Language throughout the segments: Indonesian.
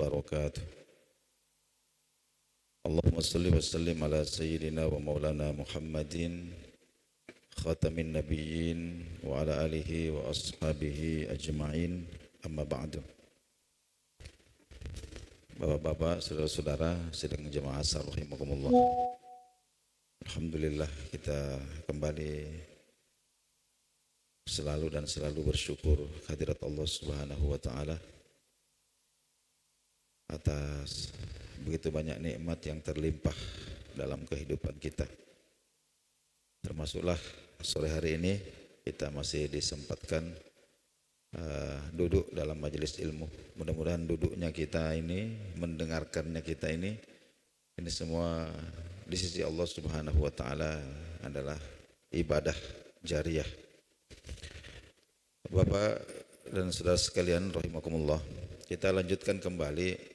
وبركاته. اللهم صل وسلم على سيدنا ومولانا محمد خاتم النبيين وعلى آله وأصحابه أجمعين. أما بعد. Bapak-bapak, saudara-saudara, sedang jemaah asar rahimakumullah. Alhamdulillah kita kembali selalu bersyukur kehadirat Allah Subhanahu wa taala atas begitu banyak nikmat yang terlimpah dalam kehidupan kita. Termasuklah sore hari ini kita masih disempatkan duduk dalam majelis ilmu. Mudah-mudahan duduknya kita ini, mendengarkannya kita ini semua di sisi Allah Subhanahu wa taala adalah ibadah jariyah. Bapak dan saudara sekalian rahimakumullah, kita lanjutkan kembali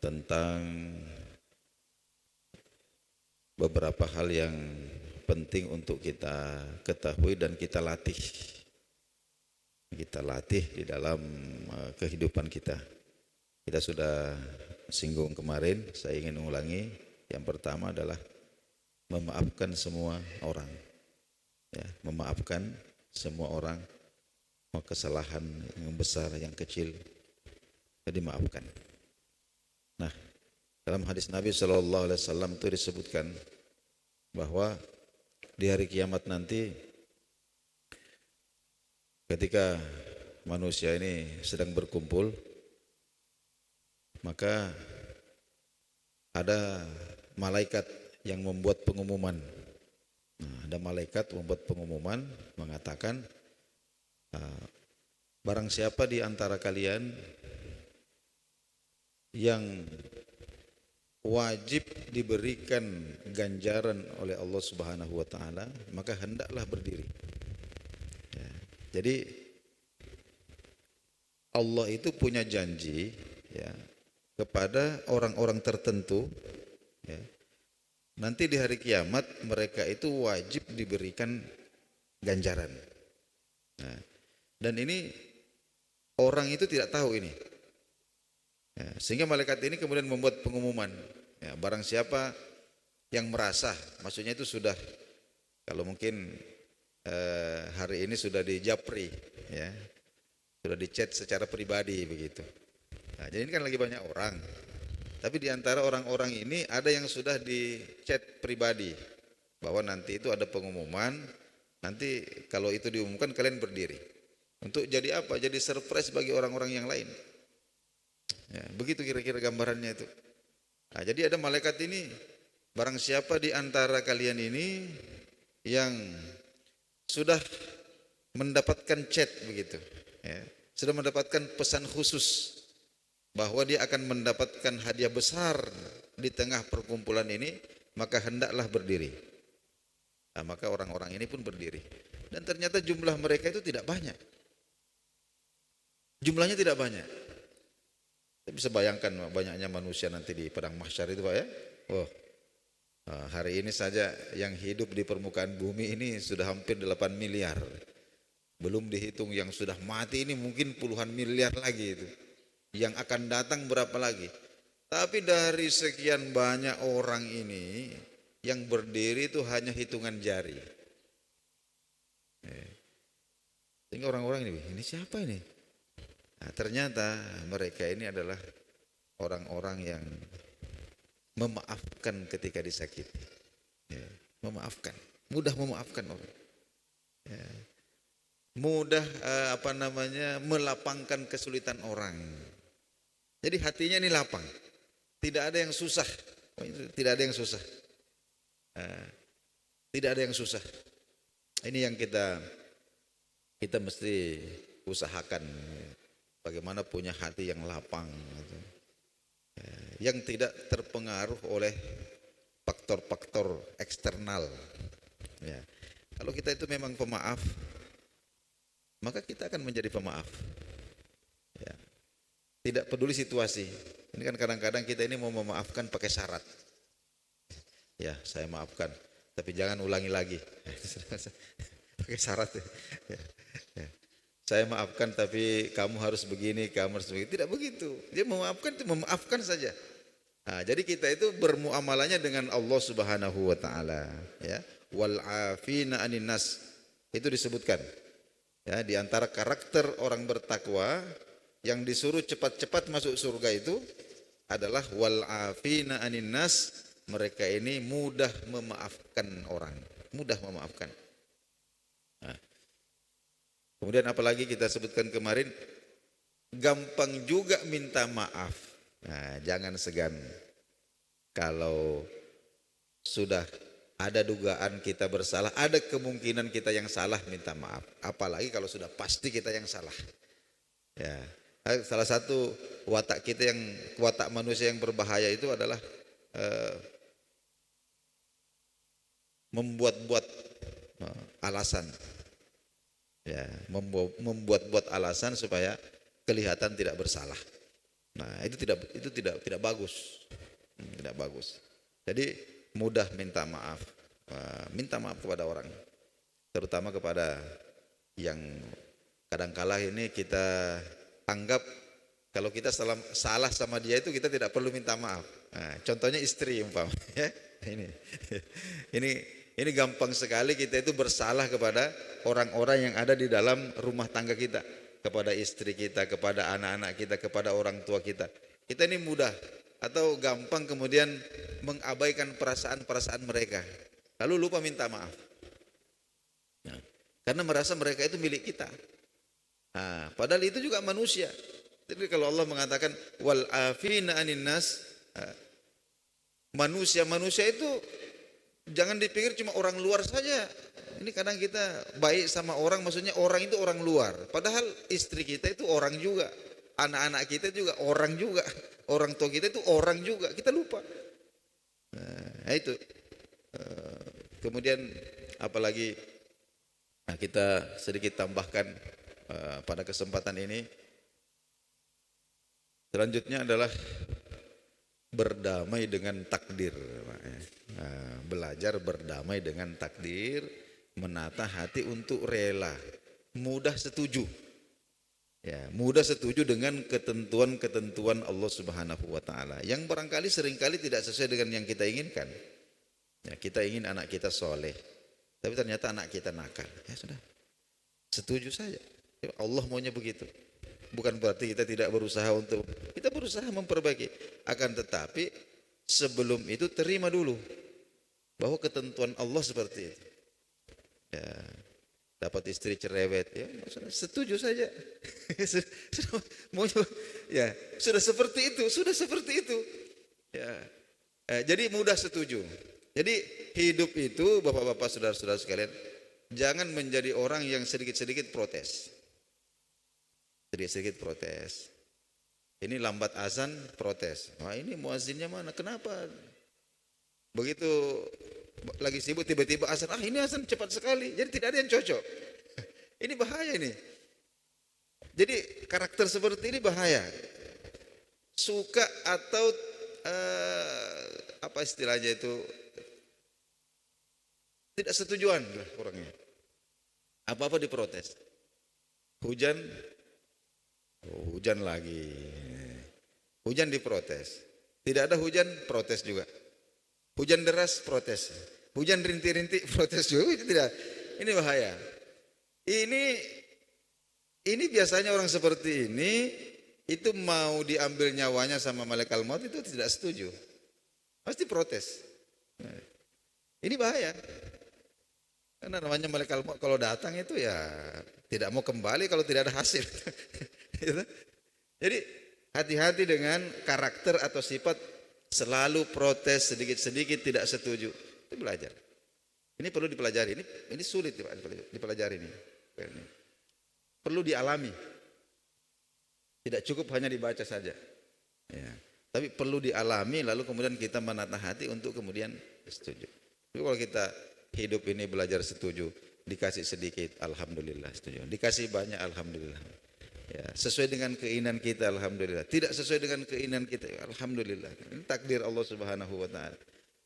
tentang beberapa hal yang penting untuk kita ketahui dan kita latih. Kita latih di dalam kehidupan kita. Kita sudah singgung kemarin, saya ingin ulangi. Yang pertama adalah memaafkan semua orang. Ya, memaafkan semua orang, mau kesalahan yang besar, yang kecil, jadi maafkan. Nah, dalam hadis Nabi SAW itu disebutkan bahwa di hari kiamat nanti ketika manusia ini sedang berkumpul, maka ada malaikat yang membuat pengumuman. Nah, ada malaikat membuat pengumuman mengatakan, barang siapa di antara kalian yang wajib diberikan ganjaran oleh Allah Subhanahu wa taala, maka hendaklah berdiri. Ya, jadi Allah itu punya janji ya kepada orang-orang tertentu ya. Nanti di hari kiamat mereka itu wajib diberikan ganjaran. Nah, dan ini orang itu tidak tahu ini. Ya, sehingga malaikat ini kemudian membuat pengumuman. Ya, barang siapa yang merasa, maksudnya itu sudah, kalau mungkin hari ini sudah dijapri, ya, sudah dichat secara pribadi begitu. Nah, jadi ini kan lagi banyak orang. Tapi di antara orang-orang ini ada yang sudah di chat pribadi bahwa nanti itu ada pengumuman, nanti kalau itu diumumkan kalian berdiri. Untuk jadi apa? Jadi surprise bagi orang-orang yang lain. Ya, begitu kira-kira gambarannya itu. Nah, jadi ada malaikat ini, barang siapa di antara kalian ini yang sudah mendapatkan chat begitu, ya, sudah mendapatkan pesan khusus bahwa dia akan mendapatkan hadiah besar di tengah perkumpulan ini, maka hendaklah berdiri. Nah, maka orang-orang ini pun berdiri. Dan ternyata jumlah mereka itu tidak banyak. Jumlahnya tidak banyak. Kita bisa bayangkan banyaknya manusia nanti di padang mahsyar itu Pak ya. Oh, hari ini saja yang hidup di permukaan bumi ini sudah hampir 8 miliar. Belum dihitung yang sudah mati ini mungkin puluhan miliar lagi itu. Yang akan datang berapa lagi. Tapi dari sekian banyak orang ini, yang berdiri itu hanya hitungan jari. Sehingga orang-orang ini siapa ini? Nah, ternyata mereka ini adalah orang-orang yang memaafkan ketika disakiti. Ya, memaafkan, mudah memaafkan orang. Ya, mudah melapangkan kesulitan orang. Jadi hatinya ini lapang, tidak ada yang susah, tidak ada yang susah, tidak ada yang susah. Ini yang kita mesti usahakan, bagaimana punya hati yang lapang, yang tidak terpengaruh oleh faktor-faktor eksternal. Ya. Kalau kita itu memang pemaaf, maka kita akan menjadi pemaaf. Ya. Tidak peduli situasi. Ini kan kadang-kadang kita ini mau memaafkan pakai syarat. Ya, saya maafkan, tapi jangan ulangi lagi. Pakai syarat. Ya. Ya. saya maafkan tapi kamu harus begini, kamu harus begini. Tidak begitu. Dia memaafkan itu memaafkan saja. Nah, jadi kita itu bermuamalahnya dengan Allah Subhanahu wa taala, ya. Wal afina anin nas. Itu disebutkan. Ya, di antara karakter orang bertakwa yang disuruh cepat-cepat masuk surga itu adalah wal afina anin nas. Mereka ini mudah memaafkan orang, mudah memaafkan. Nah, kemudian apalagi kita sebutkan kemarin, gampang juga minta maaf. Nah, jangan segan. Kalau sudah ada dugaan kita bersalah, ada kemungkinan kita yang salah, minta maaf. Apalagi kalau sudah pasti kita yang salah. Ya, salah satu watak manusia yang berbahaya itu adalah membuat-buat alasan. Ya, membuat-buat alasan supaya kelihatan tidak bersalah. Nah, itu tidak bagus. Tidak bagus. Jadi mudah minta maaf. Minta maaf kepada orang, terutama kepada yang kadangkala ini kita anggap kalau kita salah sama dia itu kita tidak perlu minta maaf. Nah, contohnya istri umpamanya. Ini gampang sekali kita itu bersalah kepada orang-orang yang ada di dalam rumah tangga kita, kepada istri kita, kepada anak-anak kita, kepada orang tua kita. Kita ini mudah atau gampang kemudian mengabaikan perasaan-perasaan mereka, lalu lupa minta maaf. Nah, karena merasa mereka itu milik kita. Nah, padahal itu juga manusia. Jadi kalau Allah mengatakan wal afina anin nas, manusia itu jangan dipikir cuma orang luar saja. Ini kadang kita baik sama orang, maksudnya orang itu orang luar. Padahal istri kita itu orang juga, anak-anak kita juga orang juga, orang tua kita itu orang juga. Kita lupa. Nah itu. Kemudian apalagi kita sedikit tambahkan pada kesempatan ini. Selanjutnya adalah berdamai dengan takdir. Belajar berdamai dengan takdir, menata hati untuk rela, mudah setuju. Ya, mudah setuju dengan ketentuan-ketentuan Allah Subhanahu wa taala yang barangkali seringkali tidak sesuai dengan yang kita inginkan. Ya, kita ingin anak kita soleh, tapi ternyata anak kita nakal. Ya sudah, setuju saja. Ya, Allah maunya begitu. Bukan berarti kita tidak berusaha kita berusaha memperbaiki. Akan tetapi sebelum itu terima dulu bahwa ketentuan Allah seperti itu. Ya, dapat istri cerewet, ya setuju saja. Ya, sudah seperti itu. Ya, jadi mudah setuju. Jadi hidup itu bapak-bapak, saudara-saudara sekalian, jangan menjadi orang yang sedikit-sedikit protes. Sedikit-sedikit protes. Ini lambat azan, protes. Wah, ini muazzinnya mana? Kenapa? Begitu lagi sibuk tiba-tiba azan. Ini azan cepat sekali. Jadi tidak ada yang cocok. Ini bahaya ini. Jadi karakter seperti ini bahaya. Suka atau apa istilahnya itu, tidak setujuan lah orangnya. Apa-apa diprotes. Hujan lagi. Hujan diprotes. Tidak ada hujan, protes juga. Hujan deras, protes. Hujan rintik-rintik, protes juga. Tidak. Ini bahaya. Ini biasanya orang seperti ini itu mau diambil nyawanya sama malaikat maut itu tidak setuju. Pasti protes. Ini bahaya. Karena namanya malaikat maut kalau datang itu ya tidak mau kembali kalau tidak ada hasil. Jadi hati-hati dengan karakter atau sifat selalu protes, sedikit-sedikit tidak setuju. Itu belajar. Ini perlu dipelajari. Ini sulit dipelajari ini. Perlu dialami. Tidak cukup hanya dibaca saja. Ya. Tapi perlu dialami lalu kemudian kita menata hati untuk kemudian setuju. Jadi kalau kita hidup ini belajar setuju, dikasih sedikit, alhamdulillah setuju. Dikasih banyak, alhamdulillah. Ya, sesuai dengan keinginan kita, alhamdulillah. Tidak sesuai dengan keinginan kita, alhamdulillah. Ini takdir Allah Subhanahu wa taala.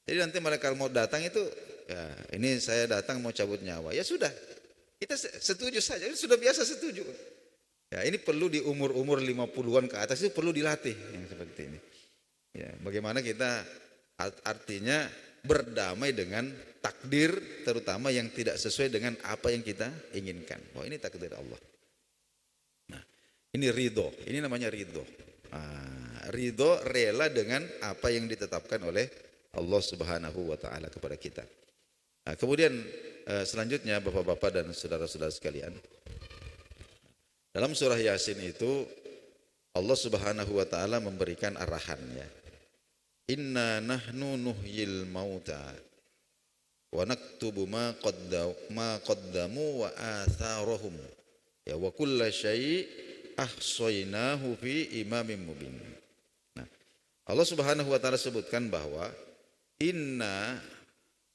Jadi nanti malaikat mau datang itu, ya ini saya datang mau cabut nyawa. Ya sudah. Kita setuju saja, sudah biasa setuju. Ya, ini perlu di umur-umur 50-an ke atas itu perlu dilatih yang seperti ini. Ya, bagaimana kita artinya berdamai dengan takdir, terutama yang tidak sesuai dengan apa yang kita inginkan. Oh, ini takdir Allah. Nah, ini ridho, ini namanya ridho. Ridho rela dengan apa yang ditetapkan oleh Allah Subhanahu wa taala kepada kita. Nah, kemudian selanjutnya Bapak-bapak dan saudara-saudara sekalian, dalam surah Yasin itu Allah Subhanahu wa taala memberikan arahan ya. Inna nahnu nuhyil mauta wa naktubu ma qaddamu wa atharahum. Ya wa kulla syai' ahsaynahu fi imamin mubin. Nah, Allah Subhanahu wa taala sebutkan bahwa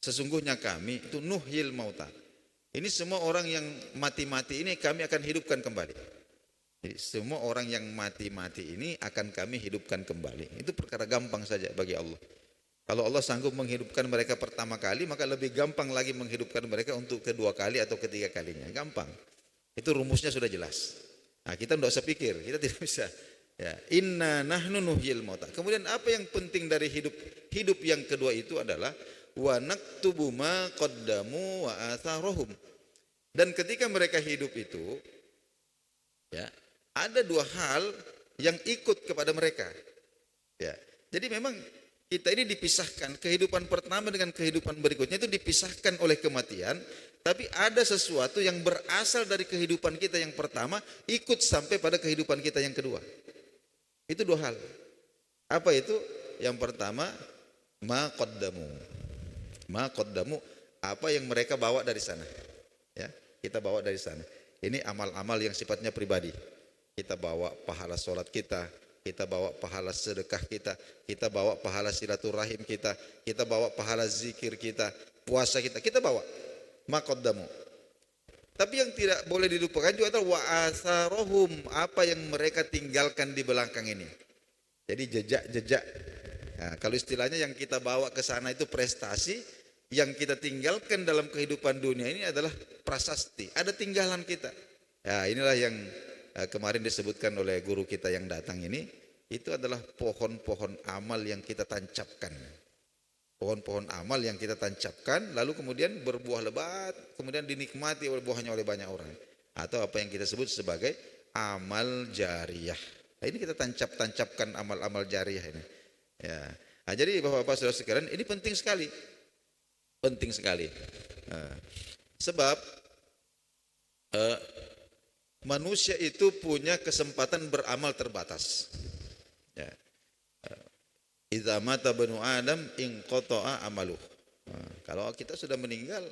sesungguhnya kami itu nuhyil mauta. Ini semua orang yang mati-mati ini kami akan hidupkan kembali. Jadi semua orang yang mati-mati ini akan kami hidupkan kembali. Itu perkara gampang saja bagi Allah. Kalau Allah sanggup menghidupkan mereka pertama kali, maka lebih gampang lagi menghidupkan mereka untuk kedua kali atau ketiga kalinya. Gampang. Itu rumusnya sudah jelas. Nah, kita tidak usah pikir, kita tidak bisa. Ya, inna nahnu nuhyil mauta. Kemudian apa yang penting dari hidup yang kedua itu adalah wa naktubu ma qaddamu wa atharahum. Dan ketika mereka hidup itu, ya, ada dua hal yang ikut kepada mereka. Ya, jadi memang kita ini dipisahkan, kehidupan pertama dengan kehidupan berikutnya itu dipisahkan oleh kematian, tapi ada sesuatu yang berasal dari kehidupan kita yang pertama ikut sampai pada kehidupan kita yang kedua. Itu dua hal. Apa itu? Yang pertama, ma qaddamu, apa yang mereka bawa dari sana. Ya, kita bawa dari sana. Ini amal-amal yang sifatnya pribadi. Kita bawa pahala sholat kita bawa pahala sedekah kita bawa pahala silaturahim kita bawa pahala zikir kita, puasa kita bawa ma qaddamu. Tapi yang tidak boleh dilupakan juga adalah wa atharohum, apa yang mereka tinggalkan di belakang ini. Jadi jejak-jejak. Nah, kalau istilahnya yang kita bawa ke sana itu prestasi, yang kita tinggalkan dalam kehidupan dunia ini adalah prasasti, ada tinggalan kita. Ya, inilah yang kemarin disebutkan oleh guru kita yang datang ini, itu adalah pohon-pohon amal yang kita tancapkan. Pohon-pohon amal yang kita tancapkan, lalu kemudian berbuah lebat, kemudian dinikmati oleh buahnya oleh banyak orang. Atau apa yang kita sebut sebagai amal jariyah. Nah, ini kita tancapkan amal-amal jariyah ini. Ya. Nah, jadi Bapak-bapak saudara sekalian, ini penting sekali. Penting sekali. Sebab manusia itu punya kesempatan beramal terbatas. Ya. Idza mata banu Adam inqata'a amaluh. Kalau kita sudah meninggal,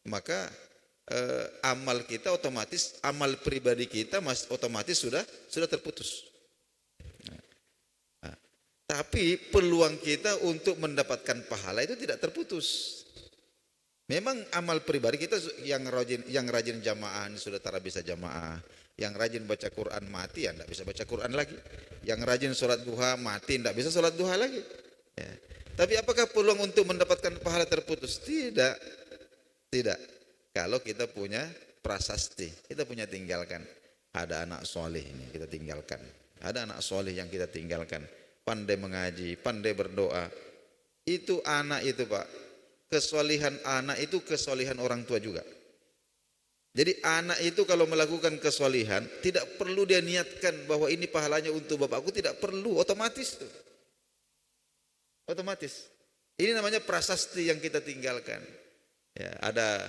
maka amal kita otomatis, amal pribadi kita otomatis sudah terputus. Tapi peluang kita untuk mendapatkan pahala itu tidak terputus. Memang amal pribadi kita yang rajin jamaah sudah tak bisa jamaah, yang rajin baca Quran mati ya tidak bisa baca Quran lagi, yang rajin sholat duha mati tidak bisa sholat duha lagi. Ya. Tapi apakah peluang untuk mendapatkan pahala terputus? Tidak. Kalau kita punya prasasti, kita punya tinggalkan. Ada anak soleh ini kita tinggalkan, ada anak soleh yang kita tinggalkan, pandai mengaji, pandai berdoa. Itu anak itu Pak. Kesolihan anak itu kesolihan orang tua juga. Jadi anak itu kalau melakukan kesolihan tidak perlu dia niatkan bahwa ini pahalanya untuk bapakku, tidak perlu, otomatis. Otomatis. Ini namanya prasasti yang kita tinggalkan. Ya, ada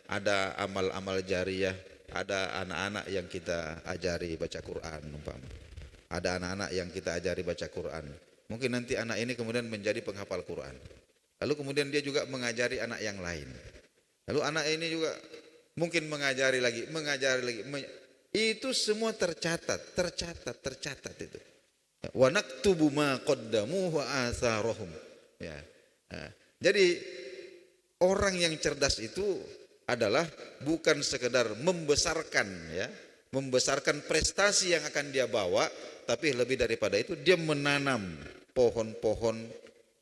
ada amal-amal jariyah, ada anak-anak yang kita ajari baca Quran umpama. Ada anak-anak yang kita ajari baca Quran. Mungkin nanti anak ini kemudian menjadi penghafal Quran. Lalu kemudian dia juga mengajari anak yang lain. Lalu anak ini juga mungkin mengajari lagi. Itu semua tercatat itu. Wa naktubu ma qaddamu wa atharahum. Ya. Nah, jadi orang yang cerdas itu adalah bukan sekedar membesarkan prestasi yang akan dia bawa, tapi lebih daripada itu dia menanam pohon-pohon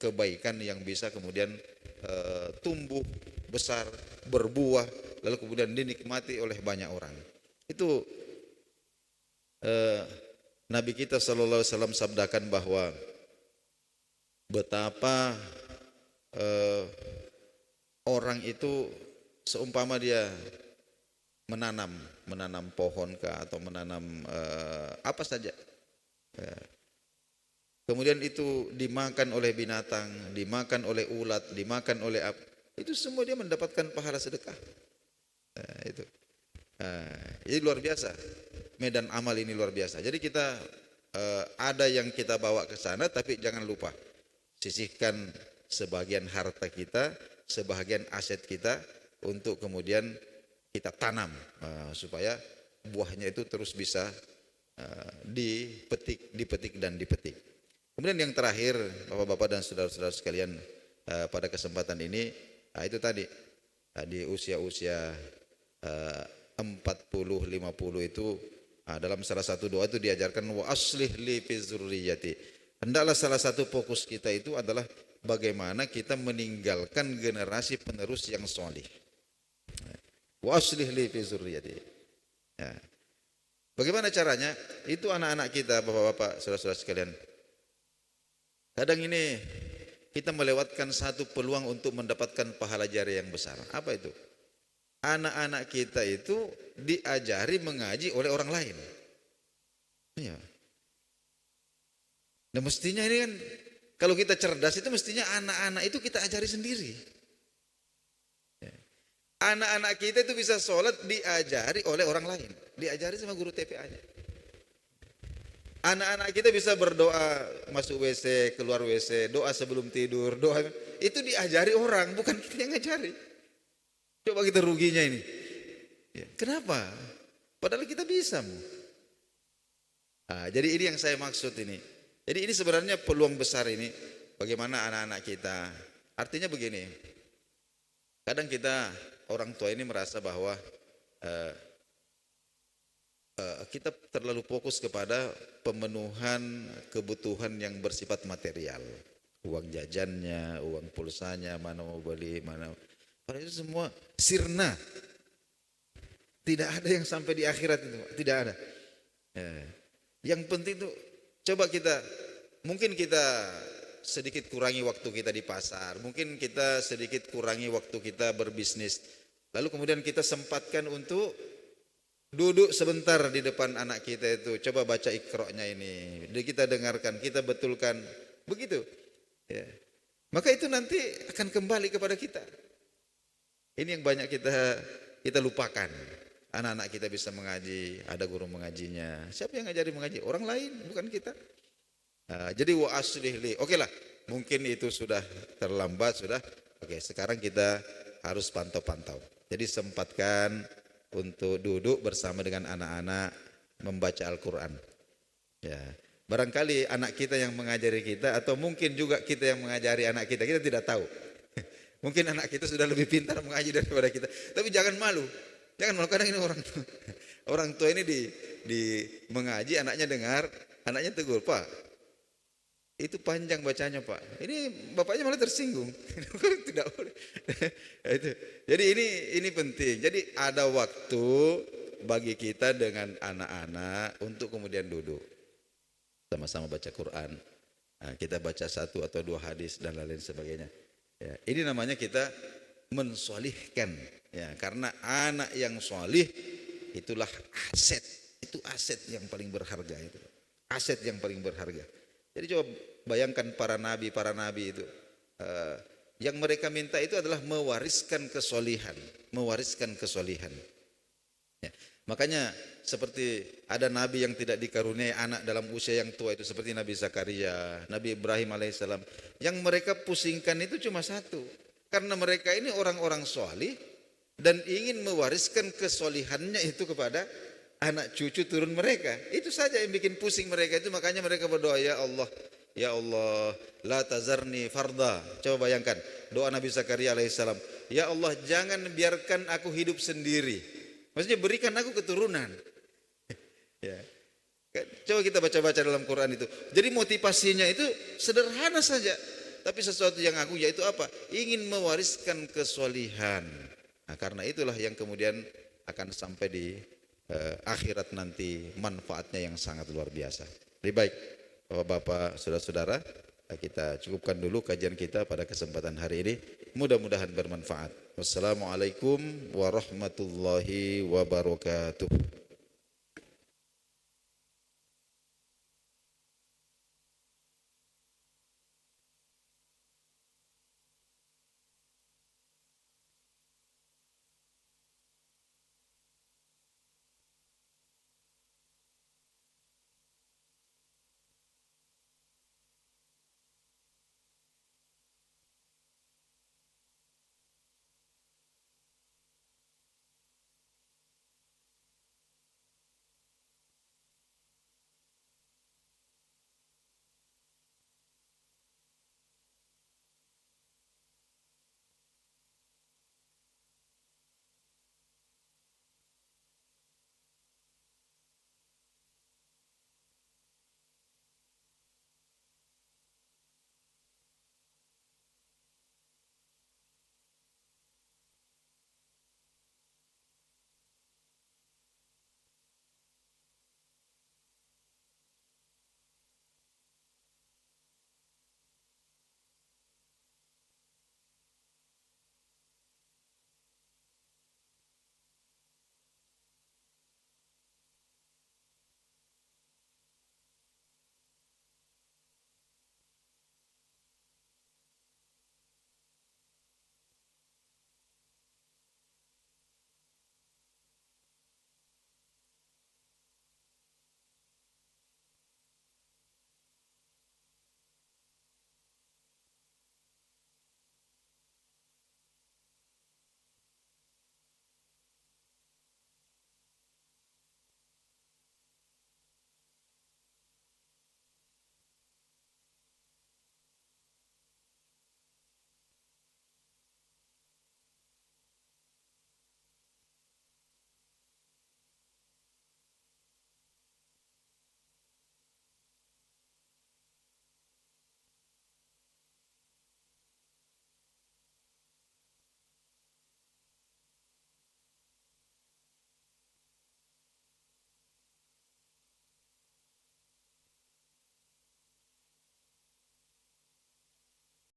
kebaikan yang bisa kemudian tumbuh besar, berbuah, lalu kemudian dinikmati oleh banyak orang. Itu Nabi kita sallallahu alaihi wasallam sabdakan bahwa betapa orang itu seumpama dia menanam pohon atau menanam apa saja. Kemudian itu dimakan oleh binatang, dimakan oleh ulat, dimakan oleh apa, itu semua dia mendapatkan pahala sedekah. Itu. Jadi luar biasa. Medan amal ini luar biasa. Jadi kita ada yang kita bawa ke sana, tapi jangan lupa sisihkan sebagian harta kita, sebagian aset kita untuk kemudian kita tanam supaya buahnya itu terus bisa dipetik dan dipetik. Kemudian yang terakhir, Bapak-bapak dan saudara-saudara sekalian, pada kesempatan ini, itu tadi di usia-usia 40-50 itu, dalam salah satu doa itu diajarkan wa aslih li fi dzurriyyati. Hendaklah salah satu fokus kita itu adalah bagaimana kita meninggalkan generasi penerus yang solih. Wa aslih li fi dzurriyyati. Ya. Bagaimana caranya? Itu anak-anak kita, Bapak-bapak, saudara-saudara sekalian. Kadang ini kita melewatkan satu peluang untuk mendapatkan pahala jariah yang besar. Apa itu? Anak-anak kita itu diajari mengaji oleh orang lain. Ya. Nah mestinya ini kan, kalau kita cerdas itu mestinya anak-anak itu kita ajari sendiri. Ya. Anak-anak kita itu bisa sholat diajari oleh orang lain. Diajari sama guru TPA-nya. Anak-anak kita bisa berdoa masuk WC, keluar WC, doa sebelum tidur, doa itu diajari orang, bukan kita yang ngajari. Coba kita ruginya ini. Ya, kenapa? Padahal kita bisa. Jadi ini yang saya maksud ini. Jadi ini sebenarnya peluang besar ini bagaimana anak-anak kita. Artinya begini. Kadang kita orang tua ini merasa bahwa kita terlalu fokus kepada pemenuhan kebutuhan yang bersifat material, uang jajannya, uang pulsanya, mana mau beli, mana. Padahal itu semua sirna. Tidak ada yang sampai di akhirat itu, tidak ada. Yang penting itu coba mungkin kita sedikit kurangi waktu kita di pasar, mungkin kita sedikit kurangi waktu kita berbisnis, lalu kemudian kita sempatkan untuk duduk sebentar di depan anak kita itu, coba baca Iqra-nya ini, kita dengarkan, kita betulkan, begitu. Ya. Maka itu nanti akan kembali kepada kita. Ini yang banyak kita lupakan. Anak-anak kita bisa mengaji, ada guru mengajinya. Siapa yang ngajari mengaji? Orang lain, bukan kita. Jadi wa aslih li. Oke lah, mungkin itu sudah terlambat, sudah. Oke, sekarang kita harus pantau-pantau. Jadi sempatkan untuk duduk bersama dengan anak-anak membaca Al-Quran. Ya, barangkali anak kita yang mengajari kita, atau mungkin juga kita yang mengajari anak kita tidak tahu. Mungkin anak kita sudah lebih pintar mengaji daripada kita. Tapi jangan malu, kadang ini orang tua ini di mengaji, anaknya dengar, anaknya tegur, Pak, itu panjang bacanya Pak. Ini bapaknya malah tersinggung. Tidak boleh. Itu. Jadi ini penting. Jadi ada waktu bagi kita dengan anak-anak untuk kemudian duduk sama-sama baca Quran. Kita baca satu atau dua hadis dan lain sebagainya. Ya, ini namanya kita mensolihkan. Ya, karena anak yang solih itulah aset. Itu aset yang paling berharga itu. Aset yang paling berharga. Jadi coba bayangkan para nabi itu, yang mereka minta itu adalah mewariskan kesolihan. Ya. Makanya seperti ada nabi yang tidak dikaruniai anak dalam usia yang tua itu, seperti Nabi Zakaria, Nabi Ibrahim alaihissalam. Yang mereka pusingkan itu cuma satu, karena mereka ini orang-orang solih dan ingin mewariskan kesolihannya itu kepada anak cucu turun mereka. Itu saja yang bikin pusing mereka itu. Makanya mereka berdoa, ya Allah, la tazarni farda. Coba bayangkan doa Nabi Zakaria alaihissalam, ya Allah, jangan biarkan aku hidup sendiri. Maksudnya berikan aku keturunan. Ya. Coba kita baca-baca dalam Quran itu. Jadi motivasinya itu sederhana saja. tapi sesuatu yang agung, yaitu apa? Ingin mewariskan kesolihan. Nah, karena itulah yang kemudian akan sampai di akhirat nanti manfaatnya yang sangat luar biasa. Lebih baik Bapak-bapak, saudara-saudara, kita cukupkan dulu kajian kita pada kesempatan hari ini. Mudah-mudahan bermanfaat. Wassalamualaikum warahmatullahi wabarakatuh.